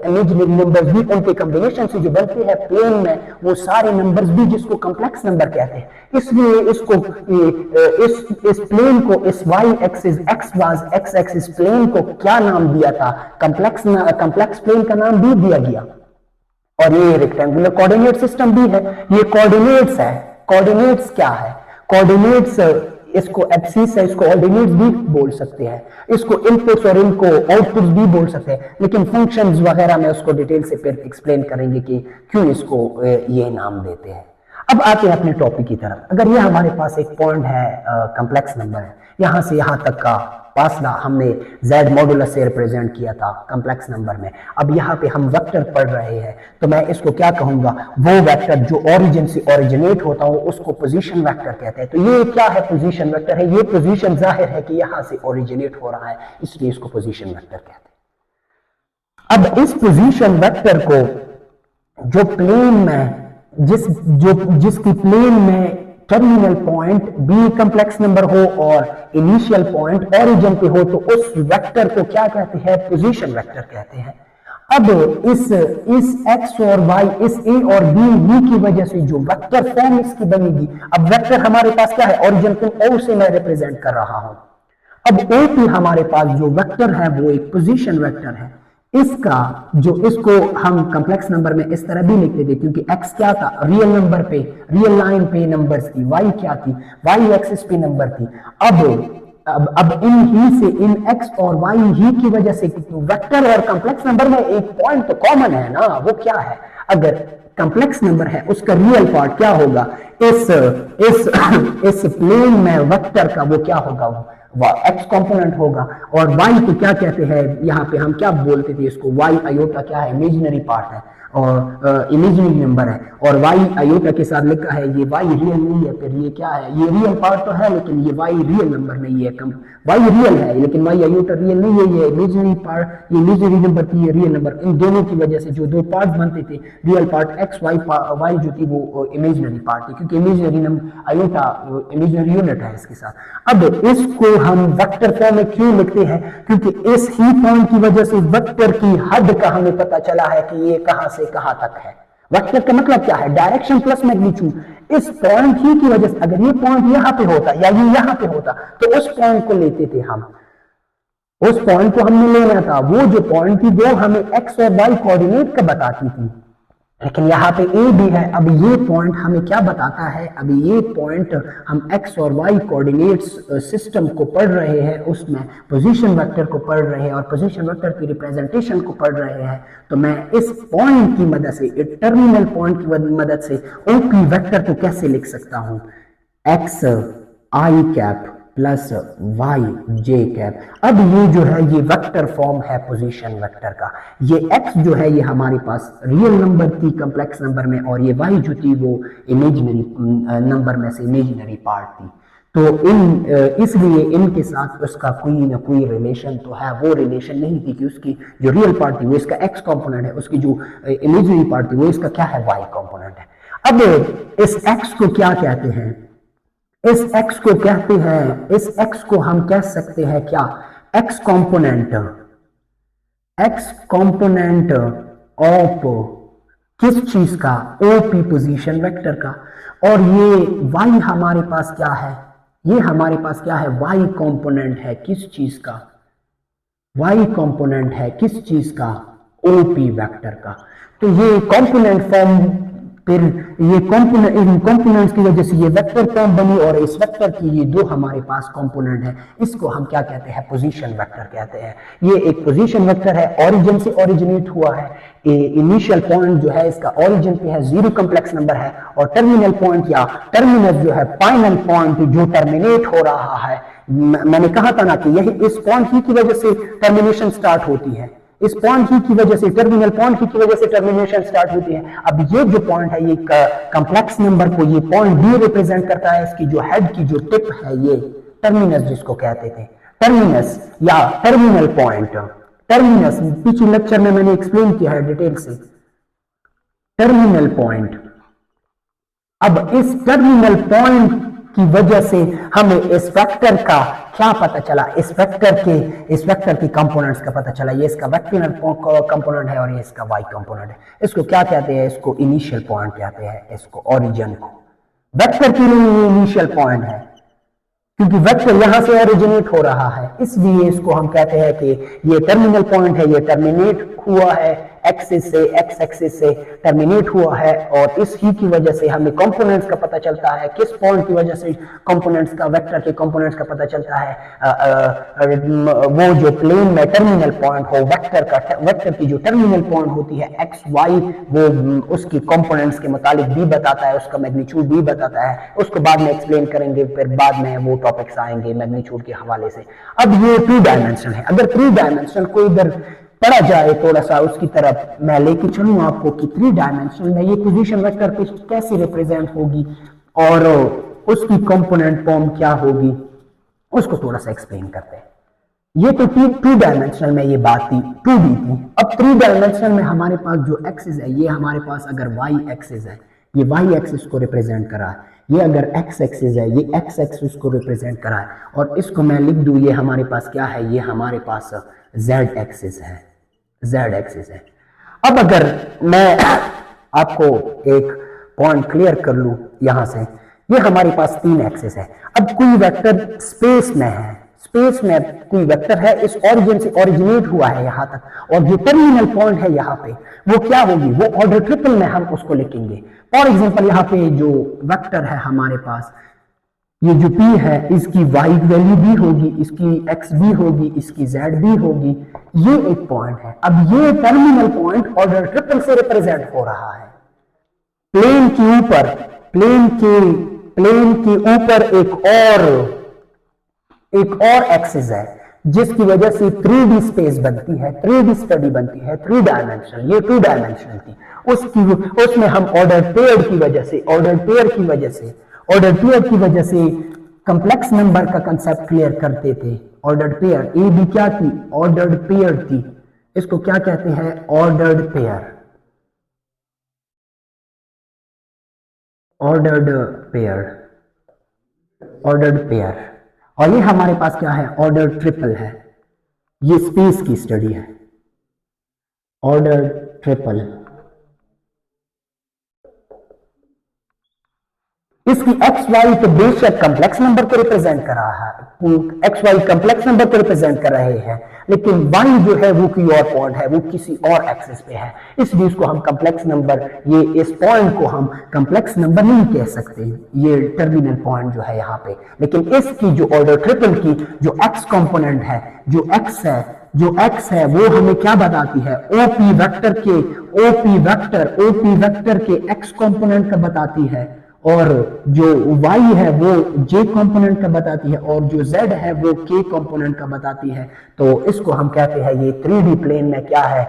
इमेजिनरी नंबर्स भी, उनके कॉम्बिनेशन से जो बनते हैं प्लेन में वो सारे नंबर्स भी, जिसको कॉम्प्लेक्स नंबर कहते हैं। इसलिए इसको इस प्लेन को, इस Y axis X axis plane को क्या नाम दिया था, कॉम्प्लेक्स प्लेन का नाम भी दिया गया। और ये रेक्टेंगुलर कोऑर्डिनेट सिस्टम भी है, ये कोऑर्डिनेट्स है। कोऑर्डिनेट्स क्या है, कोऑर्डिनेट्स इसको एब्सिस है, इसको ऑर्डिनेट्स भी बोल सकते हैं, इसको इनपुट्स और इनको आउटपुट्स भी बोल सकते हैं, लेकिन फंक्शंस वगैरह में उसको डिटेल से फिर एक्सप्लेन करेंगे कि क्यों इसको ये नाम देते हैं। अब आते हैं अपने टॉपिक की तरफ। अगर ये हमारे पास एक पॉइंट है, कॉम्प्लेक्स नंबर है, यहां से यहां तक का फासला हमने z मॉडुलस से रिप्रेजेंट किया था कॉम्प्लेक्स नंबर में। अब यहाँ पे हम वेक्टर पढ़ रहे हैं, तो मैं इसको क्या कहूंगा, वो वेक्टर जो ओरिजिन से ओरिजिनेट होता हो उसको पोजीशन वेक्टर कहते हैं। तो ये क्या है, पोजीशन वेक्टर है। ये पोजीशन जाहिर है कि यहां से ओरिजिनेट हो रहा है, इसलिए इसको पोजीशन वेक्टर कहते हैं। अब इस पोजीशन वेक्टर को जो प्लेन में जिसकी प्लेन में terminal point be complex number हो और इनिशियल पॉइंट ओरिजिन पे हो, तो उस वेक्टर को क्या कहते हैं, पोजीशन वेक्टर कहते हैं। अब इस x और y, इस a और b की वजह से जो वेक्टर फॉर्म इसकी बनेगी, अब वेक्टर हमारे पास क्या है, ओरिजिन को o से मैं रिप्रेजेंट कर रहा हूं। अब o पे हमारे पास जो वेक्टर है वो एक पोजीशन वेक्टर है। इसको हम कॉम्प्लेक्स नंबर में इस तरह भी लिखते थे, क्योंकि x क्या था, रियल नंबर पे, रियल लाइन पे नंबर्स थी, y क्या थी, y एक्सिस पे नंबर थी। अब इन ही से, इन x और y ही की वजह से वेक्टर और कॉम्प्लेक्स नंबर में एक पॉइंट तो कॉमन है ना, वो क्या है, अगर कॉम्प्लेक्स नंबर है उसका रियल पार्ट क्या होगा, इस प्लेन में वेक्टर का वो क्या होगा, वो एक्स कंपोनेंट होगा। और वाई को क्या कहते हैं, यहाँ पे हम क्या बोलते थे इसको, वाई आयोटा क्या है, इमेजिनरी पार्ट है और इमेजिनरी नंबर है, और वाई आयोटा के साथ लिखा है, ये वाई रियल नहीं है, फिर ये क्या है, ये रियल पार्ट तो है लेकिन ये वाई रियल नंबर नहीं है, वाई रियल है लेकिन वाई आयोटा रियल नहीं है, ये इमेजिनरी पार्ट, ये इमेजिनरी नंबर थी, ये रियल नंबर, इन दोनों की वजह से जो दो पार्ट बनते थे, रियल पार्ट एक्स, वाई जो थी वो इमेजिनरी पार्ट थी, क्योंकि imaginary number iota imaginary unit है इसके साथ। अब इसको हम वेक्टर फॉर्म में क्यों लिखते हैं, क्योंकि इस ही पॉइंट की वजह से वेक्टर की हद का हमें पता चला है कि ये कहां से कहां तक है। वेक्टर का मतलब क्या है, डायरेक्शन प्लस मैग्नीट्यूड। इस पॉइंट ही की वजह से, अगर ये पॉइंट यहां पे होता या ये यहां पे होता, तो उस पॉइंट को लेते थे हम, उस पॉइंट को हमने लेना था, वो जो पॉइंट थी वो हमें एक्स और वाई कोऑर्डिनेट का बताती थी। लेकिन यहाँ पे ए भी है। अब ये पॉइंट हमें क्या बताता है, अभी ये पॉइंट हम एक्स और वाई कोऑर्डिनेट्स सिस्टम को पढ़ रहे हैं, उसमें पोजीशन वेक्टर को पढ़ रहे हैं और पोजीशन वेक्टर की रिप्रेजेंटेशन को पढ़ रहे हैं। तो मैं इस पॉइंट की मदद से, टर्मिनल पॉइंट की मदद से ओपी वेक्टर को कैसे लिख सकता हूं, एक्स आई कैप प्लस वाई जे कैप। अब ये जो है ये वेक्टर फॉर्म है पोजीशन वेक्टर का। ये x जो है ये हमारे पास रियल नंबर थी कॉम्प्लेक्स नंबर में, और ये y जो थी वो इमेजिनरी नंबर में से इमेजिनरी पार्ट थी। तो इसलिए इनके साथ उसका कोई ना कोई रिलेशन तो है। वो रिलेशन नहीं थी कि उसकी जो रियल पार्ट थी वो इसका x कंपोनेंट है, उसकी जो इमेजिनरी पार्ट थी वो इसका क्या है, y कंपोनेंट है। अब इस x को क्या कहते हैं, इस x को कहते हैं, इस x को हम कह सकते हैं क्या, x कंपोनेंट ऑफ किस चीज का, ओपी पोजीशन वेक्टर का। और ये y हमारे पास क्या है, ये हमारे पास क्या है, y कंपोनेंट है किस चीज का, y कंपोनेंट है किस चीज का, ओपी वेक्टर का। तो ये कंपोनेंट फॉर्म, फिर ये कंपोनेंट्स की वजह से ये वेक्टर फॉर्म बनी, और इस वेक्टर की ये दो हमारे पास कंपोनेंट है, इसको हम क्या कहते हैं, पोजीशन वेक्टर कहते हैं। ये एक पोजीशन वेक्टर है, ओरिजिन से ओरिजिनेट हुआ है। इनिशियल पॉइंट जो है इसका ओरिजिन पे है, जीरो कॉम्प्लेक्स नंबर है, और टर्मिनल पॉइंट या टर्मिनस जो है, फाइनल पॉइंट जो टर्मिनेट हो रहा है, मैंने कहा था ना कि यही इस पॉइंट ही की वजह से टर्मिनेशन स्टार्ट होती है, इस पॉइंट ही की वजह से, टर्मिनल पॉइंट ही की वजह से टर्मिनेशन स्टार्ट होती है। अब ये जो पॉइंट है ये कॉम्प्लेक्स नंबर को ये पॉइंट भी रिप्रेजेंट करता है, इसकी जो हेड की जो टिप है ये टर्मिनस जिसको कहते थे, टर्मिनस या टर्मिनल पॉइंट। टर्मिनस पिछले लेक्चर में मैंने एक्सप्लेन किया है डिटेल से, टर्मिनल पॉइंट। अब इस टर्मिनल पॉइंट की वजह से हमें इस वेक्टर का क्या पता चला, इस वेक्टर के कंपोनेंट्स का पता चला। ये इसका वेक्टर कंपोनेंट है और ये इसका वाई कंपोनेंट है। इसको क्या कहते हैं, इसको इनिशियल पॉइंट कहते हैं, इसको ओरिजिन को। वेक्टर के लिए ये इनिशियल पॉइंट है क्योंकि वेक्टर यहां से ओरिजिनेट हो रहा है, इसलिए इसको हम कहते हैं कि ये टर्मिनल पॉइंट है, ये टर्मिनेट हुआ है एक्सिस से, एक्स एक्सिस से टर्मिनेट हुआ है, और इस ही की वजह से हमें कंपोनेंट्स का पता चलता है। किस पॉइंट की वजह से कंपोनेंट्स का, वेक्टर के कंपोनेंट्स का पता चलता है, वो जो प्लेन में टर्मिनल पॉइंट हो वेक्टर का, वेक्टर की जो टर्मिनल पॉइंट होती है एक्स वाई, वो उसकी कंपोनेंट्स के मुतालिक भी बताता है, उसका मैग्नीट्यूड भी बताता है। उसको बाद में एक्सप्लेन करेंगे, फिर बाद में वो टॉपिक्स आएंगे मैग्नीट्यूड के हवाले से। अब ये 2 डायमेंशन है, अगर 3 डायमेंशन को इधर पढ़ा जाए थोड़ा सा उसकी तरफ मैं लेके चलूं आपको कि 3 डायमेंशन में ये पोजीशन वेक्टर कैसे रिप्रेजेंट होगी और उसकी कंपोनेंट फॉर्म क्या होगी, उसको थोड़ा सा एक्सप्लेन करते हैं। ये तो 2 डायमेंशनल में ये बात थी, 2D थी। अब 3 डायमेंशनल में हमारे पास जो एक्सिस है, ये हमारे पास अगर वाई एक्सिस है, ये वाई एक्सिस को रिप्रेजेंट करा है, ये अगर एक्स एक्सिस है, ये एक्स एक्सिस को रिप्रेजेंट करा है, और इसको मैं लिख दूं, ये हमारे पास क्या है, ये हमारे पास जेड एक्सिस है, जेड एक्सिस है। अब अगर मैं आपको एक पॉइंट क्लियर कर लूं यहां से, ये हमारे पास 3 एक्सिस है। अब कोई वेक्टर स्पेस में है, स्पेस में कोई वेक्टर है, इस ओरिजिन से ओरिजिनेट हुआ है यहां तक, और जो टर्मिनल पॉइंट है यहां पे, वो क्या होगी, वो ऑर्डर ट्रिपल में हम उसको लिखेंगे। फॉर एग्जांपल यहाँ पे जो वेक्टर है हमारे पास, ये जो p है, इसकी y वैल्यू भी होगी, इसकी x भी होगी, इसकी z भी होगी। ये एक पॉइंट है। अब ये टर्मिनल पॉइंट ऑर्डर ट्रिपल से रिप्रेजेंट हो रहा है। प्लेन के ऊपर, प्लेन के ऊपर एक और एक्सिस है, जिसकी वजह से 3D स्पेस बनती है, 3D स्टडी बनती है, 3 डायमेंशनल। ये 2 डायमेंशनल थी, उसमें हम ऑर्डर पेयर की वजह से कॉम्प्लेक्स नंबर का कंसेप्ट क्लियर करते थे। ऑर्डर्ड पेयर, ए भी क्या थी, ऑर्डर्ड पेयर थी। इसको क्या कहते हैं, ordered pair, ordered pair, ordered pair. और ये हमारे पास क्या है, ऑर्डर ट्रिपल है। ये स्पेस की स्टडी है, ऑर्डर ट्रिपल। इसकी एक्स वाई तो बेशक कॉम्प्लेक्स नंबर को रिप्रेजेंट कर रहा है, एक्स वाई कॉम्प्लेक्स नंबर को रिप्रेजेंट कर रहे हैं, लेकिन y जो है वो कोई और पॉइंट है, वो किसी और एक्सिस पे है, इसलिए इसको हम कम्प्लेक्स नंबर, ये इस पॉइंट को हम कम्प्लेक्स नंबर नहीं कह सकते, ये टर्मिनल पॉइंट जो है यहाँ पे। लेकिन इसकी जो ऑर्डर ट्रिपल की जो x कंपोनेंट है, जो x है वो हमें क्या बताती है, ओपी वेक्टर के x कंपोनेंट का बताती है, और जो y है वो j कंपोनेंट का बताती है, और जो z है वो k कंपोनेंट का बताती है। तो इसको हम कहते हैं ये 3D प्लेन में क्या है,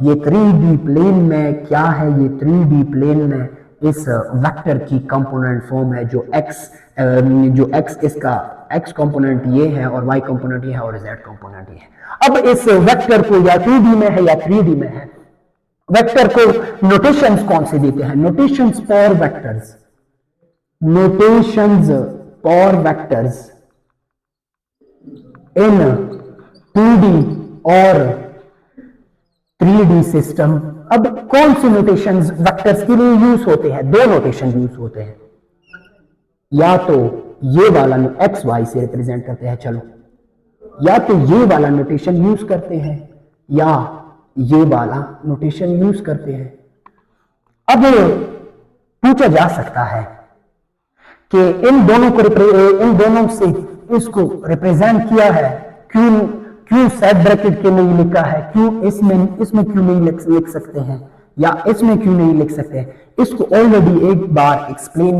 ये 3D प्लेन में क्या है, ये 3D प्लेन में इस वेक्टर की कंपोनेंट फॉर्म है, जो x इसका x कंपोनेंट ये है और y कंपोनेंट ये है और z कंपोनेंट ये है। अब इस वेक्टर को या 2D में है या 3D में है, वेक्टर को नोटेशंस कौन से देते हैं, notations for vectors in 2D और 3D सिस्टम। अब कौन से नोटेशंस वेक्टर्स के लिए यूज होते हैं, दो नोटेशन यूज होते हैं, या तो ये वाला एक्स वाई से रिप्रेजेंट करते हैं, चलो, या तो ये वाला नोटेशन यूज करते हैं या ये वाला नोटेशन यूज करते हैं। अब पूछा जा सकता है कि इन दोनों से इसको रिप्रेजेंट किया है, क्यों सेट ब्रैकेट के नहीं लिखा है, क्यों इसमें क्यों नहीं लिख सकते हैं, या इसमें क्यों नहीं लिख सकते हैं। इसको ऑलरेडी एक बार एक्सप्लेन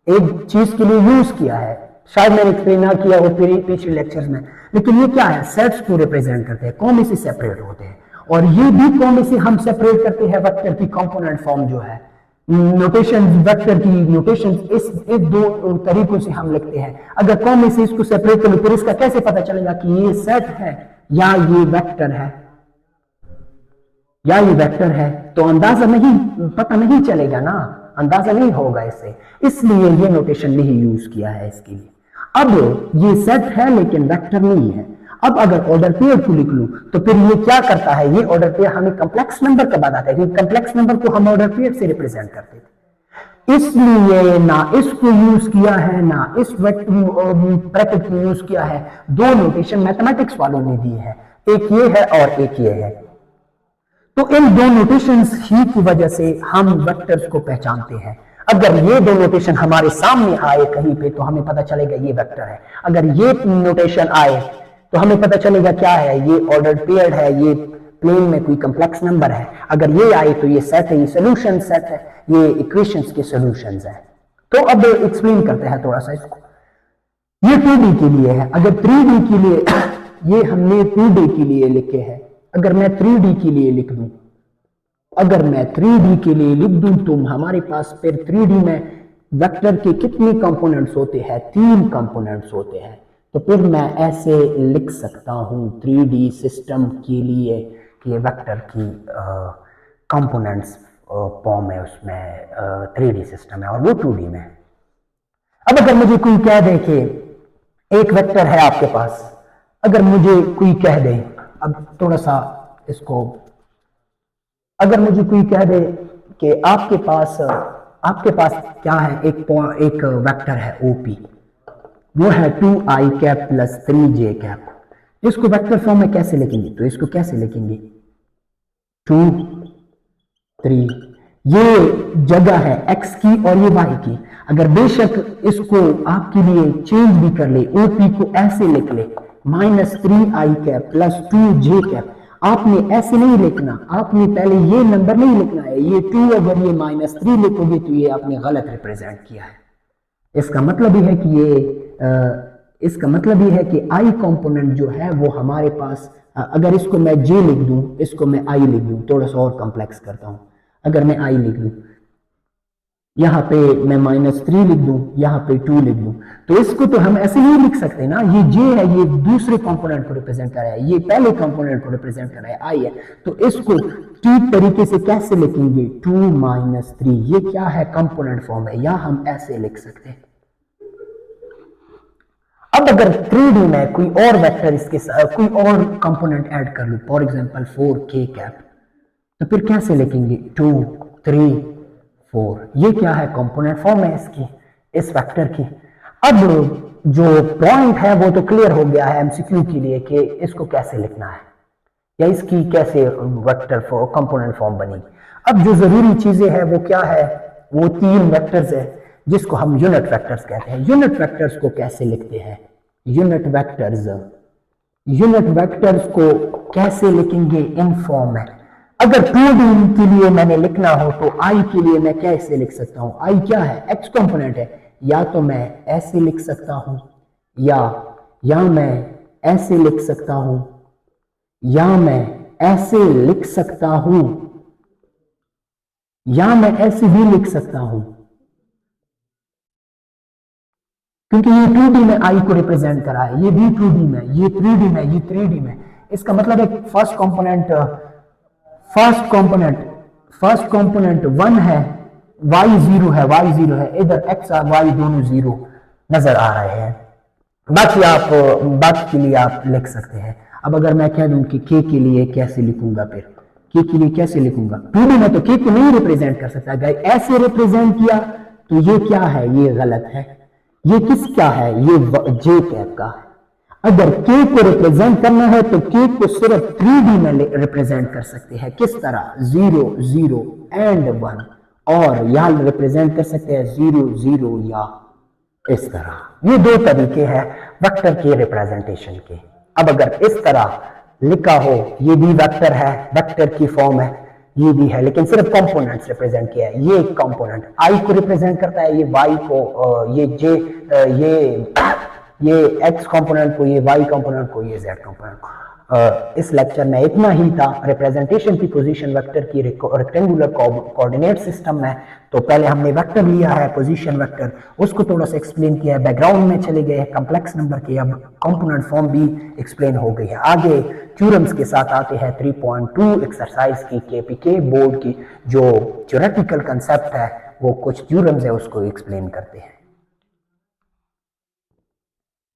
एक चीज के लिए यूज किया है, शायद मैंने एक्सप्लेन ना किया हो पिछले लेक्चर्स में, लेकिन ये क्या है, सेट्स को रिप्रेजेंट करते हैं, कॉमे से सेपरेट होते हैं, और ये भी कॉमे से हम सेपरेट करते हैं वेक्टर की कंपोनेंट फॉर्म जो है। नोटेशन वेक्टर की नोटेशन इस दो तरीकों से हम लिखते हैं। अगर कॉमे से इसको सेपरेट करें तो इसका कैसे पता चलेगा कि ये सेट है या ये वेक्टर है, तो अंदाजा नहीं, पता नहीं चलेगा ना, अंदाजा नहीं होगा इससे, इसलिए ये नोटेशन नहीं यूज किया है इसके लिए। अब ये सेट है लेकिन वेक्टर नहीं है। अब अगर ऑर्डर पेयर को लिख लूं तो फिर ये क्या करता है, ये ऑर्डर पेयर हमें कंप्लेक्स नंबर का बताता है, क्योंकि कंप्लेक्स नंबर को हम ऑर्डर पेयर से रिप्रेजेंट करते थे, इसलिए ना इसको यूज किया है ना इस ब्रैकेट को यूज किया है। दो नोटेशन मैथमेटिक्स वालों ने दी है, एक ये है और एक ये है। तो इन दो नोटेशंस ही की वजह से हम वेक्टर्स को पहचानते हैं। अगर ये दो नोटेशन हमारे सामने आए कहीं पे तो हमें पता चलेगा ये वेक्टर है, अगर ये नोटेशन आए तो हमें पता चलेगा क्या है, ये ऑर्डर्ड पेयर्ड है, ये प्लेन में कोई कॉम्प्लेक्स नंबर है। अगर ये आए तो ये सेट है, ये सॉल्यूशन सेट है, ये इक्वेशंस के सॉल्यूशंस है। तो अब एक्सप्लेन करते हैं थोड़ा सा इसको। ये 2D के लिए है, अगर 3D के लिए ये हमने 2D के लिए लिखे हैं, अगर मैं 3D के लिए लिख दूं, तो हमारे पास फिर 3D में वेक्टर के कितने कंपोनेंट्स होते हैं, 3 कंपोनेंट्स होते हैं। तो फिर मैं ऐसे लिख सकता हूं 3D सिस्टम के लिए कि ये वेक्टर की कंपोनेंट्स फॉर्म है, उसमें 3D सिस्टम है और वो 2D में है। अब अगर मुझे कोई कह दे कि एक वेक्टर है आपके पास, अगर मुझे कोई कह दे, अब थोड़ा सा इसको, अगर मुझे कोई कह दे कि आपके पास क्या है, एक वेक्टर है OP, वो है 2i cap plus 3j cap. इसको वेक्टर फॉर्म में कैसे लिखेंगे, तो इसको कैसे लिखेंगे, 2 3, ये जगह है x की और ये y की। अगर बेशक इसको आपके लिए चेंज भी कर ले, OP को ऐसे लिख ले -3i cap plus 2j cap, आपने ऐसे नहीं लिखना, आपने पहले ये नंबर नहीं लिखना है, ये 2 अगर ये -3 लिखोगे तो ये आपने गलत रिप्रेजेंट किया है। इसका मतलब ये है कि i कंपोनेंट जो है वो हमारे पास, अगर इसको मैं j लिख दूं, इसको मैं i लिख दूं, थोड़ा सा और कॉम्प्लेक्स करता हूं, अगर मैं i लिख दूं, यहाँ पे मैं -3 लिख दूं, यहाँ पे 2 लिख दूं, तो इसको तो हम ऐसे नहीं लिख सकते ना, ये j है, ये दूसरे कंपोनेंट को रिप्रेजेंट कर रहा है, ये पहले कंपोनेंट को रिप्रेजेंट कर रहा है, i है, तो इसको ठीक तरीके से कैसे लिखेंगे, 2 - 3, ये क्या है, कंपोनेंट फॉर्म है, या हम ऐसे लिख सकते हैं। अब अगर 3D में कोई और वेक्टर इसके साथ कोई और कंपोनेंट ऐड कर लूं, फॉर एग्जांपल 4k कैप, तो फिर कैसे लिखेंगे, 2 3 4, ये क्या है, कंपोनेंट फॉर्म है इसकी, इस वेक्टर की। अब जो पॉइंट है वो तो क्लियर हो गया है एमसीक्यू के लिए कि इसको कैसे लिखना है या इसकी कैसे वेक्टर कंपोनेंट फॉर्म बनेगी। अब जो जरूरी चीजें हैं वो क्या है, वो 3 वेक्टर्स है जिसको हम यूनिट वेक्टर्स कहते हैं। यूनिट वेक्टर्स को कैसे लिखते हैं, यूनिट वेक्टर्स को कैसे लिखेंगे इन फॉर्म में। अगर 2D के लिए मैंने लिखना हो तो I के लिए मैं कैसे लिख सकता हूं, I क्या है, X कंपोनेंट है, या तो मैं ऐसे लिख सकता हूं या मैं ऐसे लिख सकता हूं या मैं ऐसे लिख सकता हूं या मैं ऐसे भी लिख सकता हूं, क्योंकि ये 2D में I को रिप्रेजेंट करा है, ये भी 2D में, ये 3D में, ये 3D में। इसका मतलब है फर्स्ट कंपोनेंट 1 है, y 0 है, इधर x और y दोनों 0 नजर आ रहे हैं। बाकी के लिए आप लिख सकते हैं। अब अगर मैं कह दूं कि k के लिए कैसे लिखूंगा, फिर k के लिए कैसे लिखूंगा, 2D में तो k को नहीं रिप्रेजेंट कर सकता, अगर ऐसे रिप्रेजेंट किया तो ये क्या है, ये गलत है। ये किसका है, ये j कैप का है। अगर k को रिप्रेजेंट करना है तो k को सिर्फ 3D में रिप्रेजेंट कर सकते हैं, किस तरह, 0 0 एंड 1, और यहां रिप्रेजेंट कर सकते हैं 0 0 या इस तरह। ये 2 तरीके हैं वेक्टर के रिप्रेजेंटेशन के। अब अगर इस तरह लिखा हो, ये भी वेक्टर है, वेक्टर की फॉर्म है, ये भी है, लेकिन सिर्फ कंपोनेंट्स रिप्रेजेंट किया है। ये कंपोनेंट I को रिप्रेजेंट करता है, ये Y को, ये J, ये X कंपोनेंट को, ये Y कंपोनेंट को, ये Z कंपोनेंट को। इस लेक्चर में इतना ही था। रिप्रेजेंटेशन की पोजीशन वेक्टर की रेक्टेंगुलर कोऑर्डिनेट सिस्टम में, तो पहले हमने वेक्टर लिया है पोजीशन वेक्टर, उसको थोड़ा सा एक्सप्लेन किया है, बैकग्राउंड में चले गए कॉम्प्लेक्स नंबर के, अब कंपोनेंट फॉर्म भी एक्सप्लेन हो गई है। आगे थ्योरम्स के साथ आते हैं 3.2 एक्सरसाइज की केपीके बोर्ड की, जो थ्योरेटिकल कंसेप्ट है वो कुछ थ्योरम्स है उसको एक्सप्लेन करते हैं।